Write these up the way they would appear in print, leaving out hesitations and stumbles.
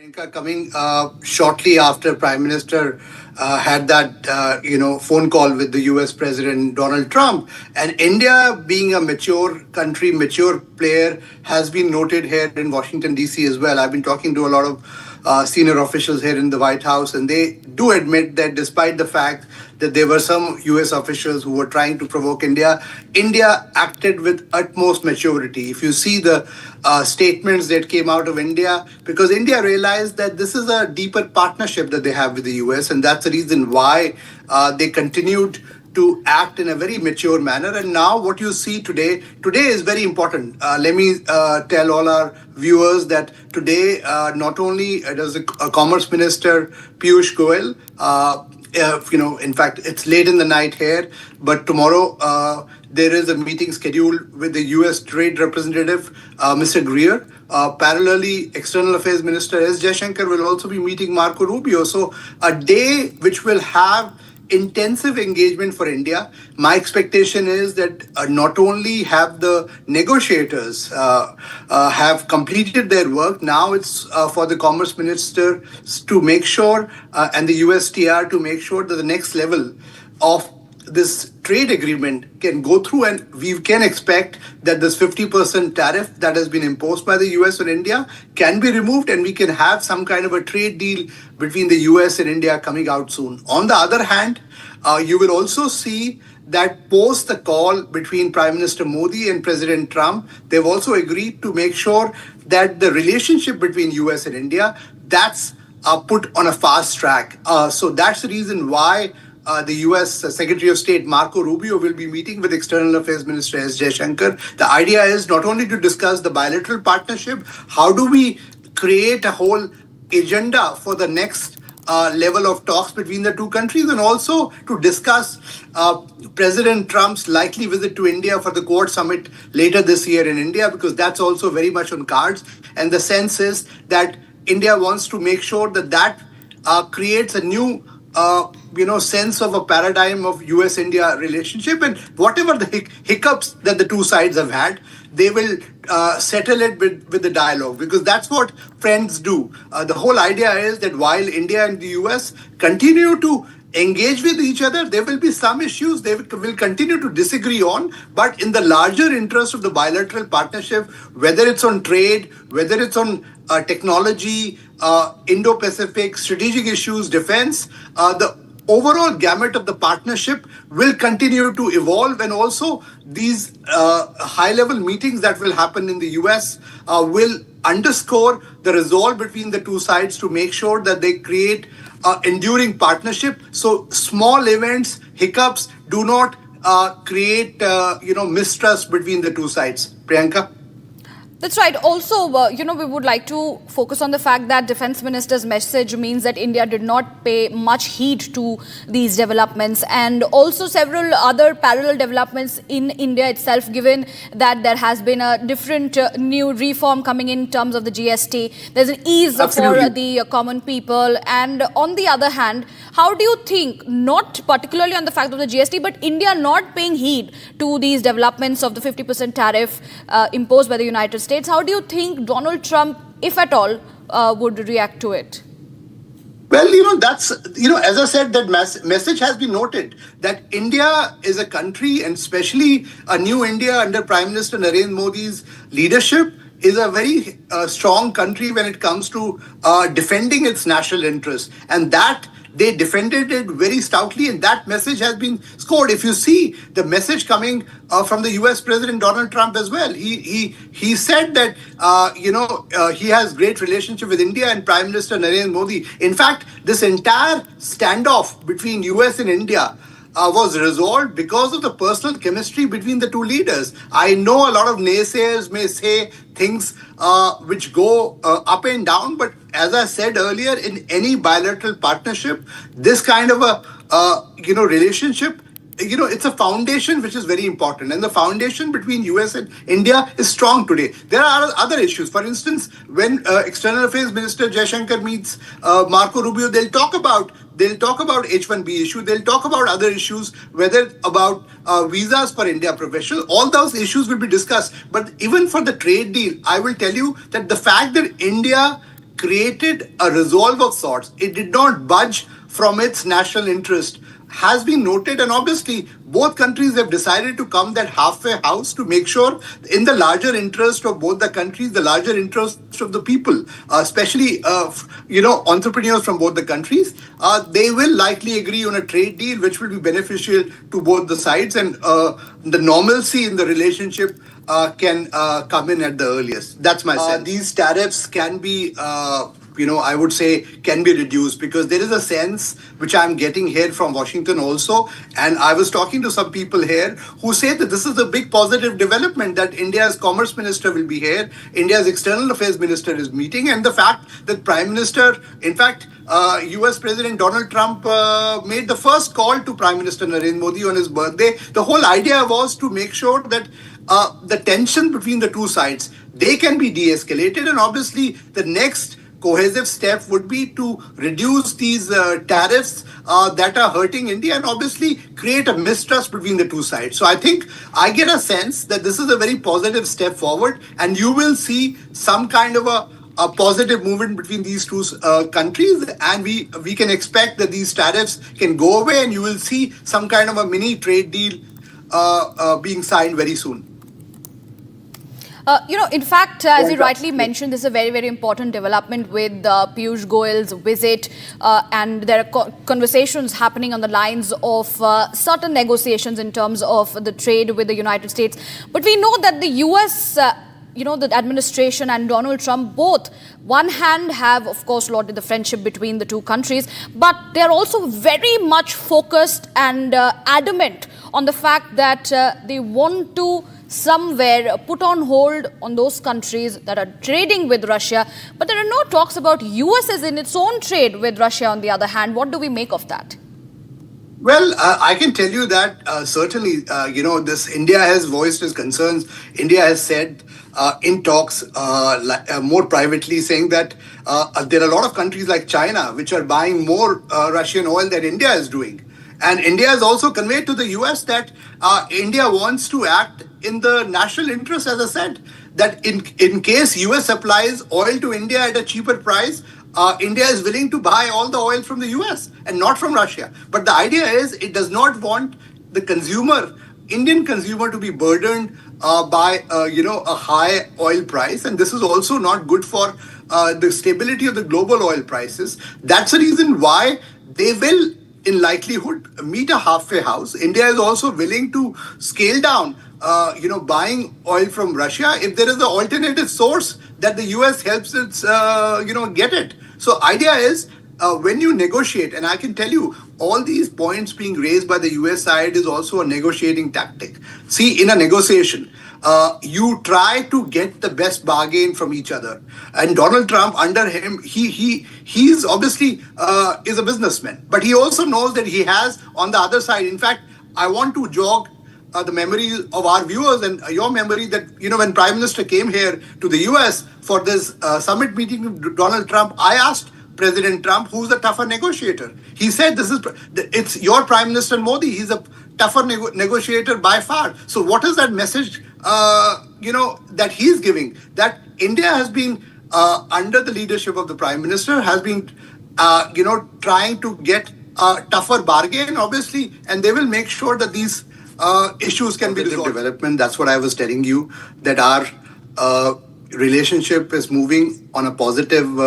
Priyanka, coming shortly after Prime Minister had that phone call with the U.S. President Donald Trump, and India, being a mature country, mature player, has been noted here in Washington D.C. as well. I've been talking to a lot of senior officials here in the White House, and they do admit that despite the fact that there were some US officials who were trying to provoke India, India acted with utmost maturity. If you see the statements that came out of India, because India realized that this is a deeper partnership that they have with the US, and that's the reason why they continued to act in a very mature manner. And now what you see today is very important. Let me tell all our viewers that today not only does the Commerce Minister Piyush Goyal, in fact, it's late in the night here, but tomorrow there is a meeting scheduled with the U.S. Trade Representative, Mr. Greer. Parallelly, External Affairs Minister S. Jaishankar will also be meeting Marco Rubio. So a day which will have intensive engagement for India. My expectation is that not only have the negotiators have completed their work, now it's for the Commerce Minister to make sure and the USTR to make sure that the next level of this trade agreement can go through, and we can expect that this 50% tariff that has been imposed by the US on India can be removed, and we can have some kind of a trade deal between the US and India coming out soon. On the other hand, you will also see that post the call between Prime Minister Modi and President Trump, they've also agreed to make sure that the relationship between US and India, that's put on a fast track. So that's the reason why the U.S. Secretary of State Marco Rubio will be meeting with External Affairs Minister S. Jaishankar. The idea is not only to discuss the bilateral partnership, how do we create a whole agenda for the next level of talks between the two countries, and also to discuss President Trump's likely visit to India for the Quad Summit later this year in India, because that's also very much on cards. And the sense is that India wants to make sure that that creates a new sense of a paradigm of US-India relationship, and whatever the hiccups that the two sides have had, they will settle it with the dialogue, because that's what friends do. The whole idea is that while India and the US continue to engage with each other, there will be some issues they will continue to disagree on, but in the larger interest of the bilateral partnership, whether it's on trade, whether it's on technology, Indo-Pacific, strategic issues, defense, the overall gamut of the partnership will continue to evolve, and also these high-level meetings that will happen in the US will underscore the resolve between the two sides to make sure that they create enduring partnership. So small events, hiccups do not create mistrust between the two sides. Priyanka? That's right. Also, we would like to focus on the fact that Defense Minister's message means that India did not pay much heed to these developments, and also several other parallel developments in India itself, given that there has been a different new reform coming in terms of the GST. There's an ease Absolutely. for the common people. And on the other hand, how do you think, not particularly on the fact of the GST, but India not paying heed to these developments of the 50% tariff imposed by the United States, how do you think Donald Trump, if at all, would react to it? Well, that's, as I said, that message has been noted that India is a country, and especially a new India under Prime Minister Narendra Modi's leadership, is a very strong country when it comes to defending its national interests. And that they defended it very stoutly, and that message has been scored. If you see the message coming from the U.S. President Donald Trump as well, he said that he has great relationship with India and Prime Minister Narendra Modi. In fact, this entire standoff between U.S. and India was resolved because of the personal chemistry between the two leaders. I know a lot of naysayers may say things which go up and down, but as I said earlier, in any bilateral partnership, this kind of a relationship, it's a foundation which is very important, and the foundation between US and India is strong today. There are other issues. For instance, when External Affairs Minister Jaishankar meets Marco Rubio, they'll talk about H-1B issue. They'll talk about other issues, whether about visas for India professionals. All those issues will be discussed. But even for the trade deal, I will tell you that the fact that India created a resolve of sorts. It did not budge from its national interest, has been noted, and obviously both countries have decided to come that halfway house to make sure, in the larger interest of both the countries, the larger interest of the people, especially entrepreneurs from both the countries, they will likely agree on a trade deal which will be beneficial to both the sides, and the normalcy in the relationship can come in at the earliest. That's my sense. These tariffs can be I would say can be reduced, because there is a sense which I'm getting here from Washington also, and I was talking to some people here who say that this is a big positive development, that India's commerce minister will be here, India's external affairs minister is meeting, and the fact that Prime Minister, in fact, US President Donald Trump made the first call to Prime Minister Narendra Modi on his birthday. The whole idea was to make sure that the tension between the two sides, they can be de-escalated, and obviously the next cohesive step would be to reduce these tariffs that are hurting India, and obviously create a mistrust between the two sides. So I think I get a sense that this is a very positive step forward, and you will see some kind of a positive movement between these two countries, and we can expect that these tariffs can go away, and you will see some kind of a mini trade deal being signed very soon. In fact, as you rightly mentioned, this is a very, very important development with Piyush Goyal's visit, and there are conversations happening on the lines of certain negotiations in terms of the trade with the United States. But we know that the US, the administration and Donald Trump both, one hand, have, of course, lauded the friendship between the two countries, but they are also very much focused and adamant on the fact that they want to somewhere put on hold on those countries that are trading with Russia. But there are no talks about US as in its own trade with Russia on the other hand. What do we make of that? Well, I can tell you that certainly, this India has voiced its concerns. India has said in talks more privately, saying that there are a lot of countries like China which are buying more Russian oil than India is doing. And India has also conveyed to the US that India wants to act in the national interest, as I said, that in case US supplies oil to India at a cheaper price, India is willing to buy all the oil from the US and not from Russia. But the idea is it does not want the consumer, Indian consumer, to be burdened by a high oil price, and this is also not good for the stability of the global oil prices. That's the reason why they will, in likelihood, meet a halfway house. India is also willing to scale down, buying oil from Russia if there is an alternative source that the US helps it, get it. So idea is when you negotiate, and I can tell you, all these points being raised by the US side is also a negotiating tactic. See, in a negotiation, you try to get the best bargain from each other. And Donald Trump, under him, he's obviously is a businessman, but he also knows that he has on the other side. In fact, I want to jog the memory of our viewers and your memory that, when Prime Minister came here to the US for this summit meeting with Donald Trump, I asked President Trump, who's the tougher negotiator? He said, it's your Prime Minister Modi. He's a tougher negotiator by far. So what is that message, that he's giving? That India has been, under the leadership of the Prime Minister, has been, trying to get a tougher bargain, obviously, and they will make sure that these issues can be resolved. Development, that's what I was telling you, that our relationship is moving on a positive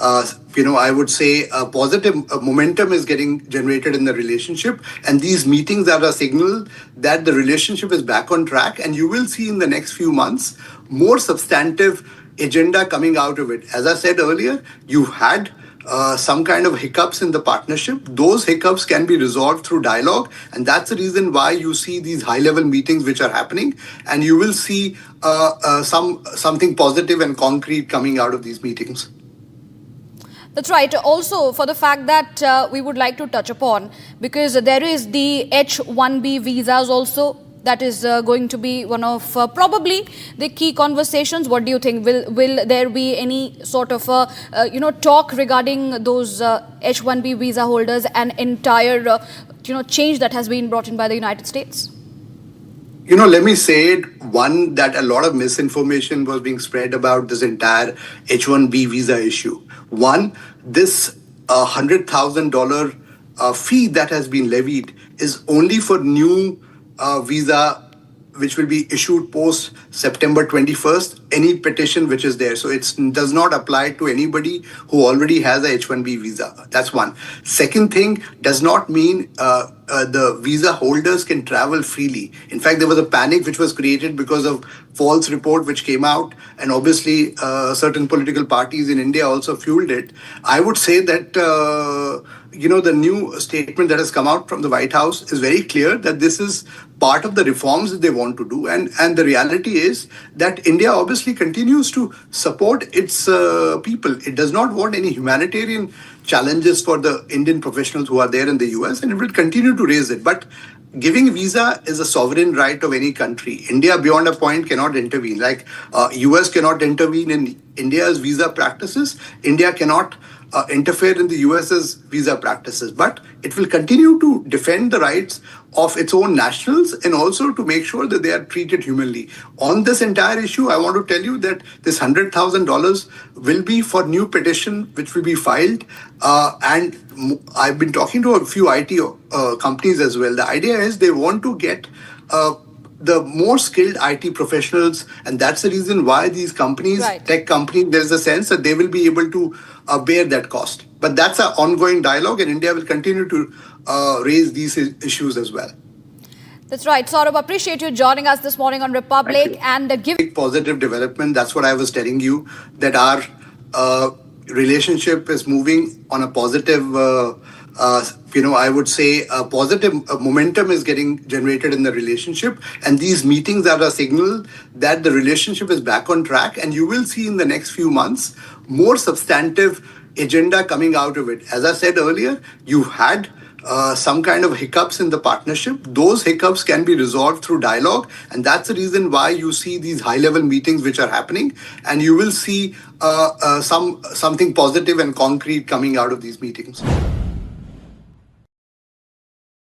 I would say a positive momentum is getting generated in the relationship, and these meetings are a signal that the relationship is back on track, and you will see in the next few months more substantive agenda coming out of it. As I said earlier, you had some kind of hiccups in the partnership. Those hiccups can be resolved through dialogue, and that's the reason why you see these high-level meetings which are happening, and you will see something positive and concrete coming out of these meetings. That's right. Also, for the fact that we would like to touch upon, because there is the H-1B visas also, that is going to be one of probably the key conversations. What do you think? Will there be any sort of talk regarding those H-1B visa holders and entire change that has been brought in by the United States? Let me say it. One, that a lot of misinformation was being spread about this entire H-1B visa issue. One, this $100,000 fee that has been levied is only for new visa which will be issued post September 21st, any petition which is there. So it does not apply to anybody who already has a H-1B visa. That's one. Second thing, does not mean the visa holders can travel freely. In fact, there was a panic which was created because of false report which came out, and obviously certain political parties in India also fueled it. I would say that the new statement that has come out from the White House is very clear that this is part of the reforms that they want to do. And the reality is that India obviously continues to support its people. It does not want any humanitarian challenges for the Indian professionals who are there in the US, and it will continue to raise it. But giving visa is a sovereign right of any country. India, beyond a point, cannot intervene. Like US cannot intervene in India's visa practices. India cannot interfere in the US's visa practices, but it will continue to defend the rights of its own nationals and also to make sure that they are treated humanly. On this entire issue, I want to tell you that this $100,000 will be for new petition which will be filed, and I've been talking to a few IT companies as well. The idea is they want to get the more skilled IT professionals, and that's the reason why these companies, right, tech companies, there's a sense that they will be able to bear that cost. But that's an ongoing dialogue, and India will continue to raise these issues as well. That's right. Saurabh, appreciate you joining us this morning on Republic and giving positive development. That's what I was telling you, that our relationship is moving on a positive I would say a positive momentum is getting generated in the relationship. And these meetings are a signal that the relationship is back on track. And you will see in the next few months more substantive agenda coming out of it. As I said earlier, you've had some kind of hiccups in the partnership. Those hiccups can be resolved through dialogue. And that's the reason why you see these high-level meetings which are happening. And you will see something positive and concrete coming out of these meetings.